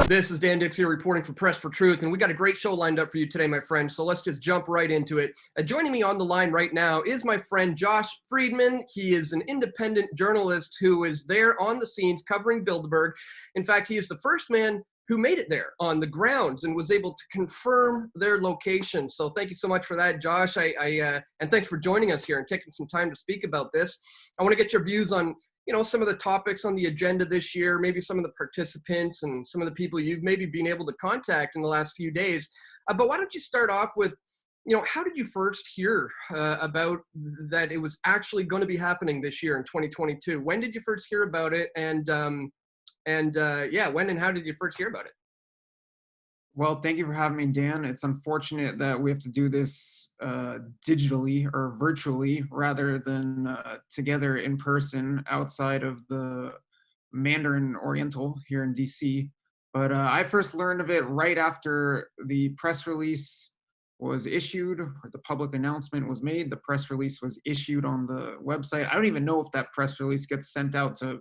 This is Dan Dix here reporting for Press for Truth, and we got a great show lined up for you today, my friend. So let's just jump right into it. Joining me on the line right now is my friend Josh Friedman. He is an independent journalist who is there on the scenes covering Bilderberg. In fact, he is the first man who made it there on the grounds and was able to confirm their location. So thank you so much for that, Josh. And thanks for joining us here and taking some time to speak about this. I want to get your views on some of the topics on the agenda this year, maybe some of the participants and some of the people you've maybe been able to contact in the last few days. But why don't you start off with, how did you first hear about that it was actually going to be happening this year in 2022? When did you first hear about it? And when and how did you first hear about it? Well, thank you for having me, Dan. It's unfortunate that we have to do this digitally or virtually rather than together in person outside of the Mandarin Oriental here in DC. But I first learned of it right after the press release was issued, or the public announcement was made. The press release was issued on the website. I don't even know if that press release gets sent out to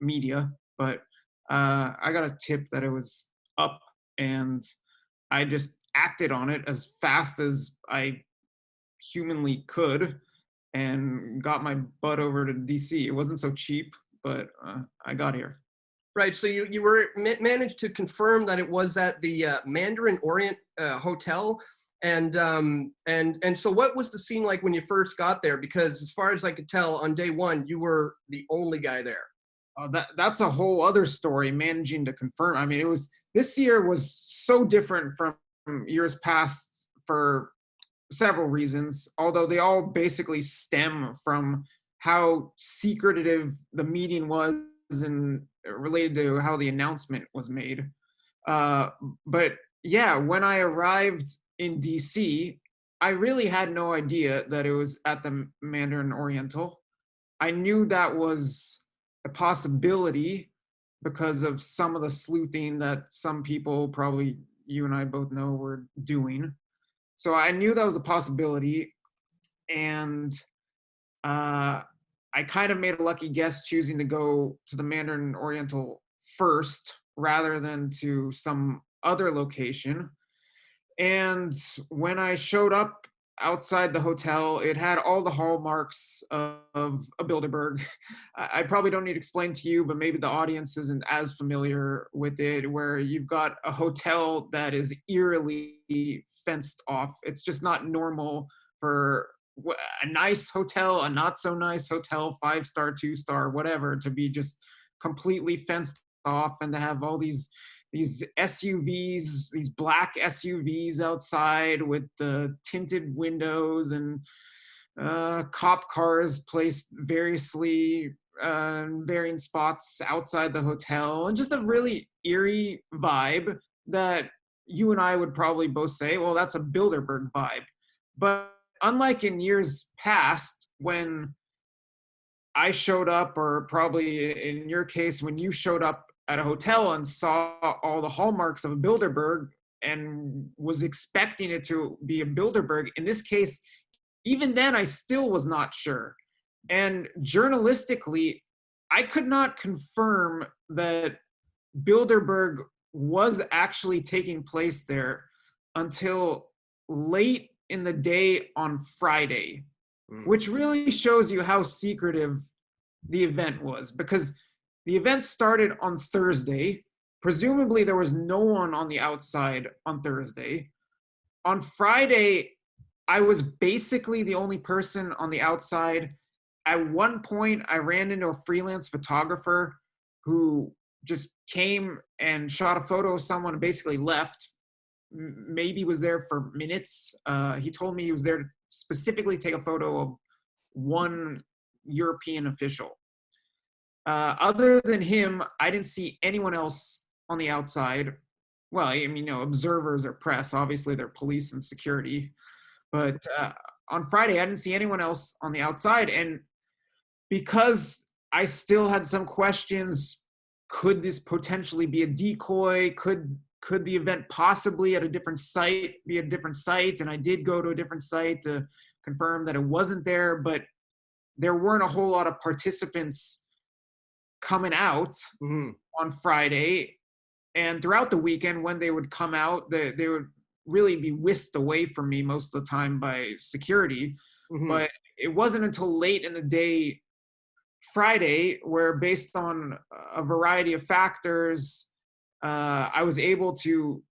media, but I got a tip that it was up, and I just acted on it as fast as I humanly could and got my butt over to DC. It wasn't so cheap, but I got here. Right. So you were managed to confirm that it was at the Mandarin Orient Hotel. And so what was the scene like when you first got there? Because as far as I could tell, on day one, you were the only guy there. That's a whole other story, managing to confirm. I mean, this year was so different from years past for several reasons, although they all basically stem from how secretive the meeting was and related to how the announcement was made. But yeah, when I arrived in DC, I really had no idea that it was at the Mandarin Oriental. I knew that was a possibility because of some of the sleuthing that some people, probably you and I both know, were doing. So I knew that was a possibility, and I kind of made a lucky guess choosing to go to the Mandarin Oriental first rather than to some other location. And when I showed up outside the hotel, it had all the hallmarks of a Bilderberg. I probably don't need to explain to you, but maybe the audience isn't as familiar with it, where you've got a hotel that is eerily fenced off. It's just not normal for a nice hotel, a not so nice hotel, 5-star, 2-star, whatever, to be just completely fenced off and to have all these SUVs, these black SUVs outside with the tinted windows and cop cars placed variously varying spots outside the hotel, and just a really eerie vibe that you and I would probably both say, well, that's a Bilderberg vibe. But unlike in years past, when I showed up, or probably in your case, when you showed up at a hotel and saw all the hallmarks of a Bilderberg and was expecting it to be a Bilderberg, in this case, even then I still was not sure. And journalistically, I could not confirm that Bilderberg was actually taking place there until late in the day on Friday, which really shows you how secretive the event was, because the event started on Thursday. Presumably there was no one on the outside on Thursday. On Friday, I was basically the only person on the outside. At one point, I ran into a freelance photographer who just came and shot a photo of someone and basically left. Maybe was there for minutes. He told me he was there to specifically take a photo of one European official. Other than him, I didn't see anyone else on the outside. Well, I mean, observers or press, obviously they're police and security. But on Friday, I didn't see anyone else on the outside. And because I still had some questions, could this potentially be a decoy? Could the event possibly at a different site be a different site? And I did go to a different site to confirm that it wasn't there, but there weren't a whole lot of participants coming out on Friday. And throughout the weekend, when they would come out, they would really be whisked away from me most of the time by security. Hmm. But it wasn't until late in the day, Friday, where based on a variety of factors, I was able to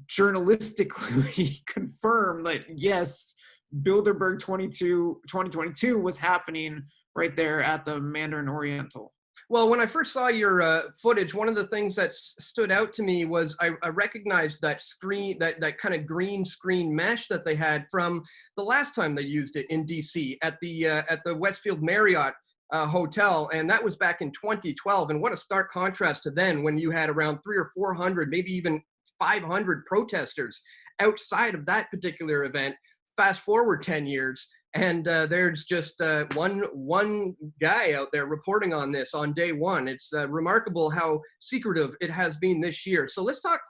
journalistically confirm that yes, Bilderberg 2022 was happening right there at the Mandarin Oriental. Well, when I first saw your footage, one of the things that stood out to me was I recognized that screen, that kind of green screen mesh that they had from the last time they used it in DC at the Westfield Marriott hotel, and that was back in 2012. And what a stark contrast to then, when you had around 300 or 400, maybe even 500 protesters outside of that particular event. Fast forward 10 years, and there's just one guy out there reporting on this on day one. It's remarkable how secretive it has been this year. So let's talk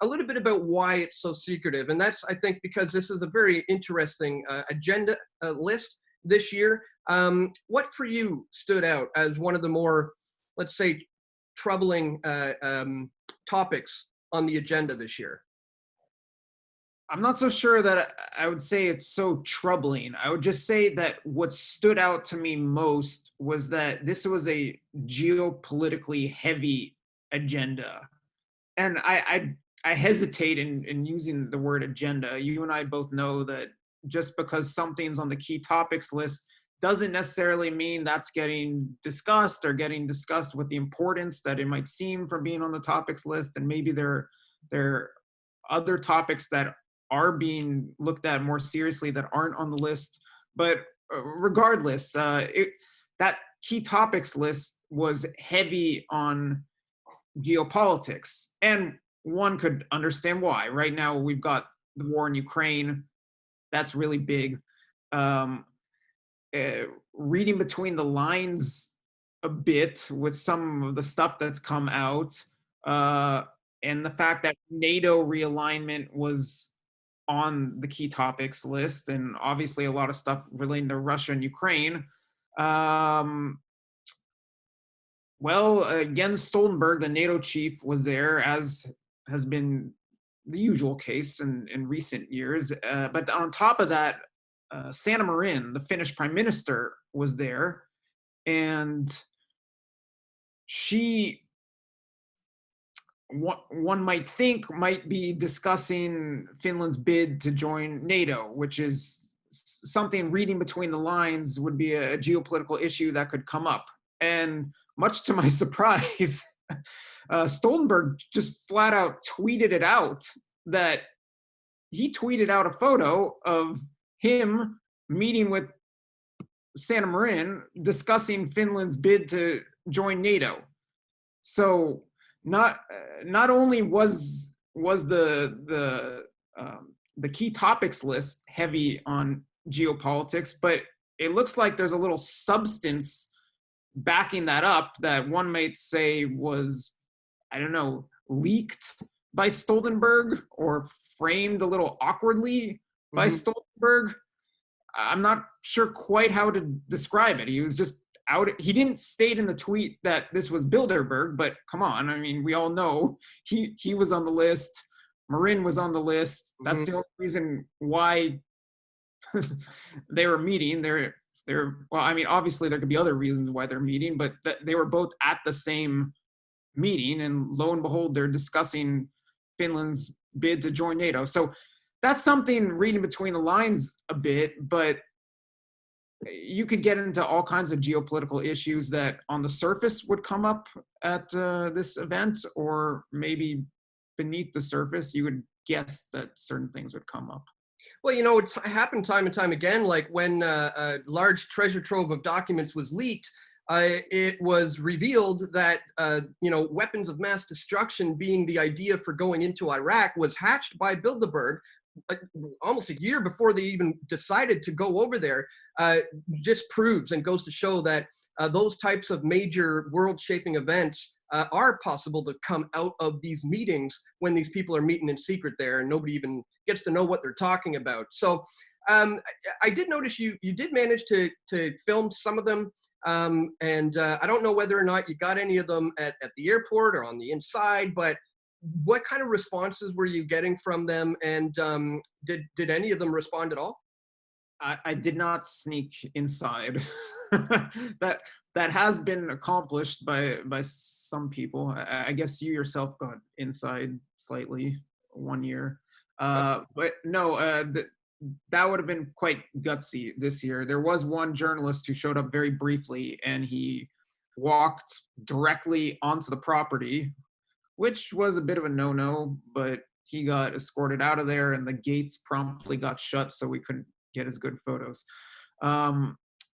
a little bit about why it's so secretive, and that's, I think, because this is a very interesting agenda list this year. What for you stood out as one of the more, let's say, troubling topics on the agenda this year? I'm not so sure that I would say it's so troubling. I would just say that what stood out to me most was that this was a geopolitically heavy agenda. And I hesitate in using the word agenda. You and I both know that just because something's on the key topics list doesn't necessarily mean that's getting discussed or getting discussed with the importance that it might seem from being on the topics list. And maybe there are other topics that are being looked at more seriously that aren't on the list. But regardless, that key topics list was heavy on geopolitics. And one could understand why. Right now, we've got the war in Ukraine. That's really big. Reading between the lines a bit with some of the stuff that's come out, and the fact that NATO realignment was on the key topics list, and obviously a lot of stuff relating to Russia and Ukraine. Well, Jens Stoltenberg, the NATO chief, was there, as has been the usual case in recent years. But on top of that, Sanna Marin, the Finnish prime minister, was there. And she, one might think, might be discussing Finland's bid to join NATO, which is something, reading between the lines, would be a geopolitical issue that could come up. And much to my surprise, Stoltenberg just flat out tweeted it out, that he tweeted out a photo of him meeting with Sanna Marin discussing Finland's bid to join NATO. So not only was the key topics list heavy on geopolitics, but it looks like there's a little substance backing that up, that one might say was, I don't know, leaked by Stoltenberg or framed a little awkwardly by Stoltenberg. I'm not sure quite how to describe it. He was just out. He didn't state in the tweet that this was Bilderberg, but come on. I mean, we all know he was on the list. Marin was on the list. That's the only reason why they were meeting. Well, I mean, obviously there could be other reasons why they're meeting, but they were both at the same meeting, and lo and behold, they're discussing Finland's bid to join NATO. So that's something, reading between the lines a bit, but you could get into all kinds of geopolitical issues that on the surface would come up at this event, or maybe beneath the surface, you would guess that certain things would come up. Well, it's happened time and time again. Like when a large treasure trove of documents was leaked, it was revealed that, weapons of mass destruction being the idea for going into Iraq was hatched by Bilderberg almost a year before they even decided to go over there. Just proves and goes to show that those types of major world-shaping events are possible to come out of these meetings when these people are meeting in secret there, and nobody even gets to know what they're talking about. So I did notice you did manage to film some of them, and I don't know whether or not you got any of them at the airport or on the inside, but what kind of responses were you getting from them? And did any of them respond at all? I did not sneak inside. that that has been accomplished by some people. I guess you yourself got inside slightly 1 year. But no, that would have been quite gutsy this year. There was one journalist who showed up very briefly, and he walked directly onto the property, which was a bit of a no-no, but he got escorted out of there, and the gates promptly got shut, so we couldn't get as good photos.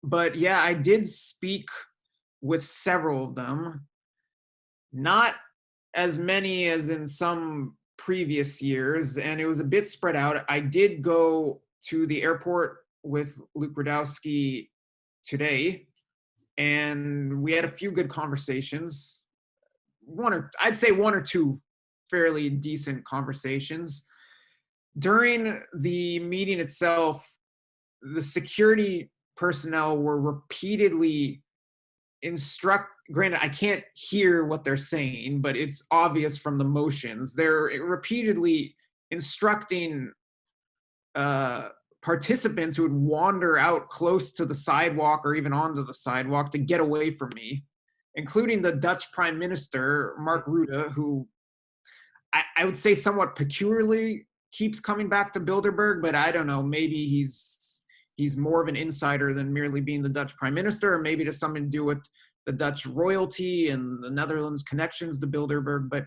But yeah, I did speak with several of them. Not as many as in some previous years, and it was a bit spread out. I did go to the airport with Luke Radowski today, and we had a few good conversations. I'd say one or two fairly decent conversations. During the meeting itself, the security personnel were repeatedly granted, I can't hear what they're saying, but it's obvious from the motions. They're repeatedly instructing participants who would wander out close to the sidewalk or even onto the sidewalk to get away from me, including the Dutch Prime Minister, Mark Rutte, who I would say somewhat peculiarly keeps coming back to Bilderberg, but I don't know, maybe he's more of an insider than merely being the Dutch Prime Minister, or maybe it has something to do with the Dutch royalty and the Netherlands connections to Bilderberg. But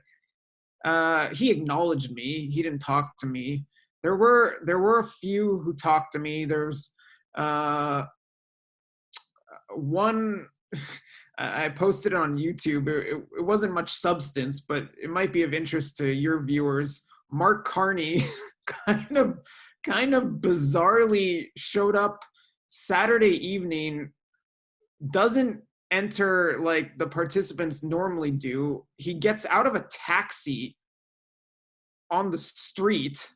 he acknowledged me. He didn't talk to me. There were a few who talked to me. There's one I posted on YouTube. It wasn't much substance, but it might be of interest to your viewers. Mark Carney kind of bizarrely showed up Saturday evening, doesn't enter like the participants normally do. He gets out of a taxi on the street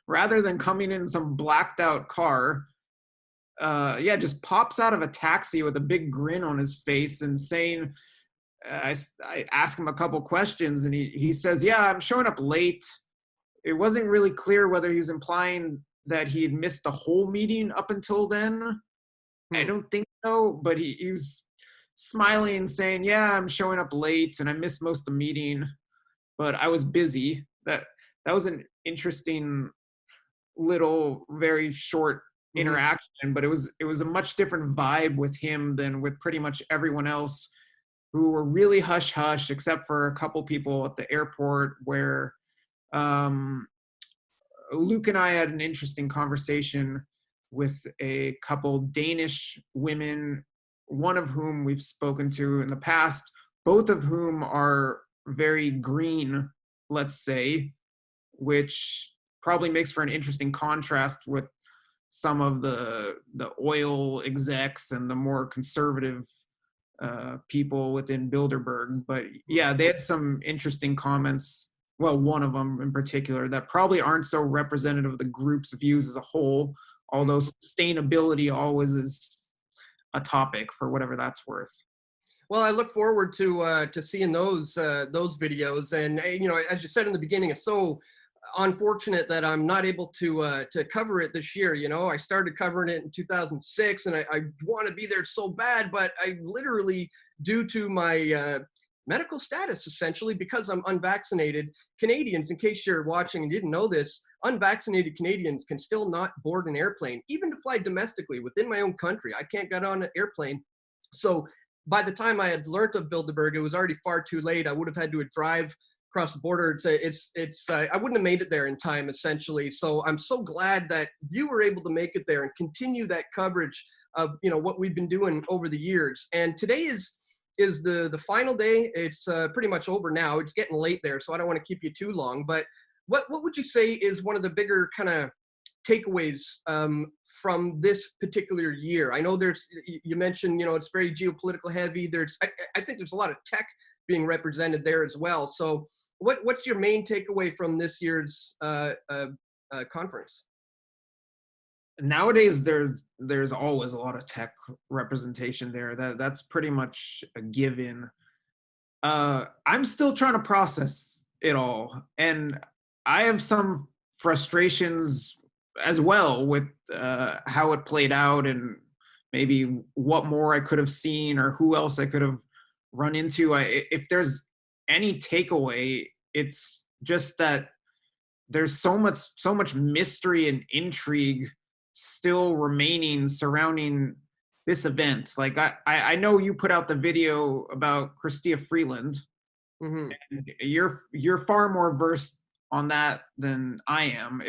rather than coming in some blacked out car. Just pops out of a taxi with a big grin on his face and saying, I ask him a couple questions, and he says, yeah, I'm showing up late. It wasn't really clear whether he was implying that he had missed the whole meeting up until then. I don't think so, but he was smiling, saying, yeah, I'm showing up late and I missed most of the meeting, but I was busy. That was an interesting little, very short interaction, but it was a much different vibe with him than with pretty much everyone else, who were really hush hush, except for a couple people at the airport where Luke and I had an interesting conversation with a couple Danish women, one of whom we've spoken to in the past, both of whom are very green, let's say, which probably makes for an interesting contrast with some of the oil execs and the more conservative people within Bilderberg. But yeah, they had some interesting comments. Well, one of them in particular that probably aren't so representative of the group's views as a whole, although sustainability always is a topic for whatever that's worth. Well, I look forward to seeing those videos. And as you said in the beginning, it's so unfortunate that I'm not able to cover it this year. I started covering it in 2006, and I want to be there so bad, but I literally, due to my medical status, essentially, because I'm unvaccinated. Canadians, in case you're watching and didn't know this, unvaccinated Canadians can still not board an airplane, even to fly domestically within my own country. I can't get on an airplane. So by the time I had learned of Bilderberg, it was already far too late. I would have had to drive across the border. I wouldn't have made it there in time, essentially. So I'm so glad that you were able to make it there and continue that coverage of what we've been doing over the years. And today is the final day. It's pretty much over now. It's getting late there, so I don't want to keep you too long. But what would you say is one of the bigger kind of takeaways from this particular year? I know you mentioned, it's very geopolitical heavy. I think there's a lot of tech being represented there as well. So what's your main takeaway from this year's conference? Nowadays, there's always a lot of tech representation there. That's pretty much a given. I'm still trying to process it all. And I have some frustrations as well with how it played out, and maybe what more I could have seen or who else I could have run into. If there's any takeaway, it's just that there's so much mystery and intrigue still remaining surrounding this event. Like I know you put out the video about Chrystia Freeland, Hmm. and you're far more versed on that than I am.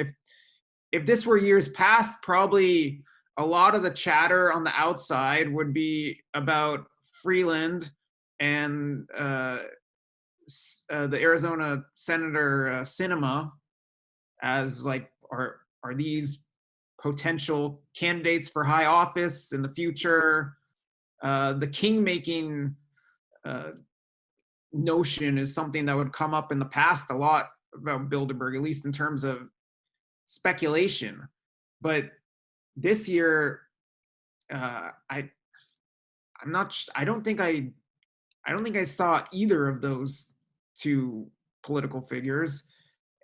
If this were years past, probably a lot of the chatter on the outside would be about Freeland and the Arizona Senator Sinema as like are these potential candidates for high office in the future. The king making uh, notion is something that would come up in the past a lot about Bilderberg, at least in terms of speculation. But this year, I'm not. I don't think I saw either of those two political figures,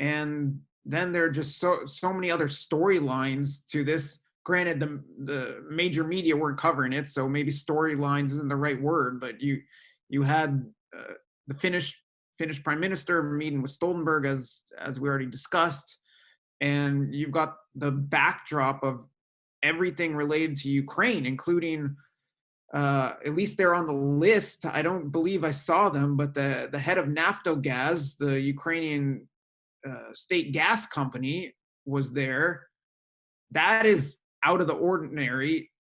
and then there are just so many other storylines to this. Granted, the major media weren't covering it, so maybe storylines isn't the right word, but you had the Finnish prime minister meeting with Stoltenberg, as we already discussed, and you've got the backdrop of everything related to Ukraine, including at least they're on the list. I don't believe I saw them, but the head of Naftogaz, the Ukrainian state gas company, was there. That is out of the ordinary.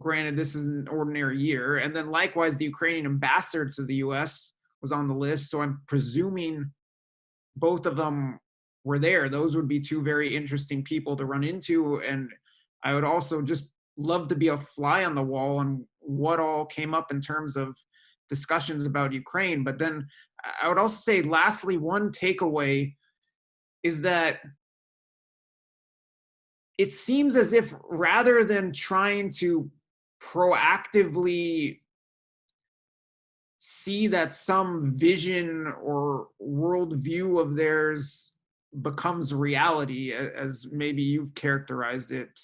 Granted, this is an ordinary year. And then likewise, the Ukrainian ambassador to the US was on the list. So I'm presuming both of them were there. Those would be two very interesting people to run into. And I would also just love to be a fly on the wall on what all came up in terms of discussions about Ukraine. But then I would also say, lastly, one takeaway is that it seems as if rather than trying to proactively see that some vision or worldview of theirs becomes reality, as maybe you've characterized it,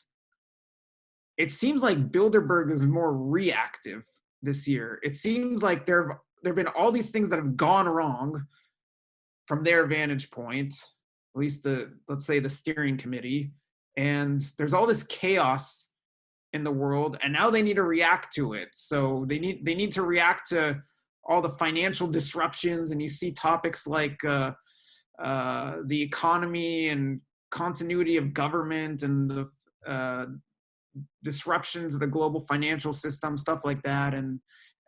it seems like Bilderberg is more reactive this year. It seems like there have been all these things that have gone wrong from their vantage point, at least let's say the steering committee, and there's all this chaos in the world, and now they need to react to it. So they need to react to all the financial disruptions, and you see topics like the economy and continuity of government and the disruptions of the global financial system, stuff like that, and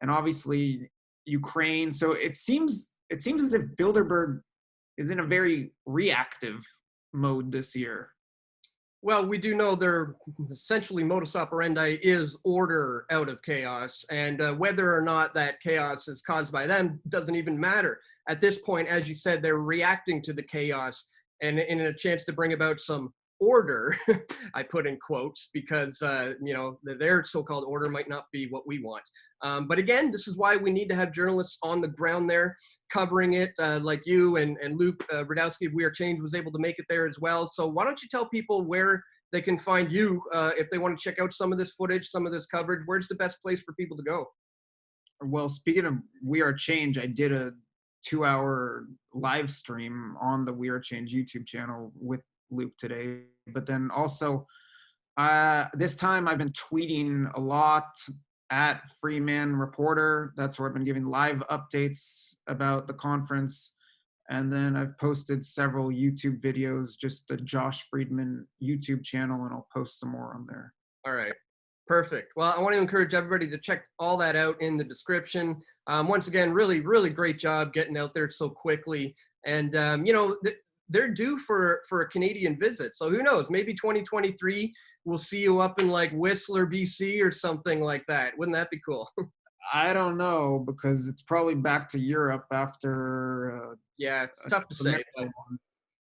obviously Ukraine. So it seems as if Bilderberg is in a very reactive mode this year. Well, we do know their essentially modus operandi is order out of chaos, and whether or not that chaos is caused by them doesn't even matter. At this point, as you said, they're reacting to the chaos and in a chance to bring about some order, I put in quotes, because their so-called order might not be what we want. But again, this is why we need to have journalists on the ground there covering it, like you and Luke Radowski of We Are Change was able to make it there as well. So why don't you tell people where they can find you if they want to check out some of this footage, some of this coverage? Where's the best place for people to go? Well, speaking of We Are Change, I did a 2-hour live stream on the We Are Change YouTube channel with Luke today. But then also, this time I've been tweeting a lot at Freeman Reporter. That's where I've been giving live updates about the conference. And then I've posted several YouTube videos, just the Josh Friedman YouTube channel, and I'll post some more on there. All right. Perfect. Well, I want to encourage everybody to check all that out in the description. Once again, really, really great job getting out there so quickly. And, they're due for a Canadian visit. So who knows, maybe 2023, we'll see you up in like Whistler, BC or something like that. Wouldn't that be cool? I don't know, because it's probably back to Europe after. Yeah, it's tough to say, but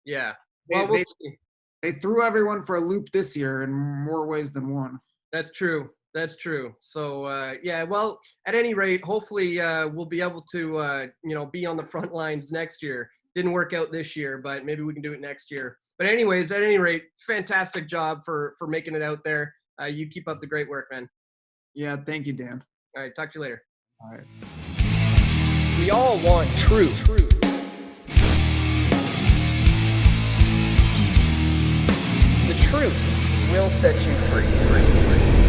yeah. Well, Well, we'll see. They threw everyone for a loop this year in more ways than one. That's true. That's true. So yeah, well, at any rate, hopefully we'll be able to be on the front lines next year Didn't work out this year, but maybe we can do it next year. But anyways, at any rate, fantastic job for making it out there. You keep up the great work, man. Yeah, thank you, Dan. All right, talk to you later. All right. We all want truth. The truth will set you free.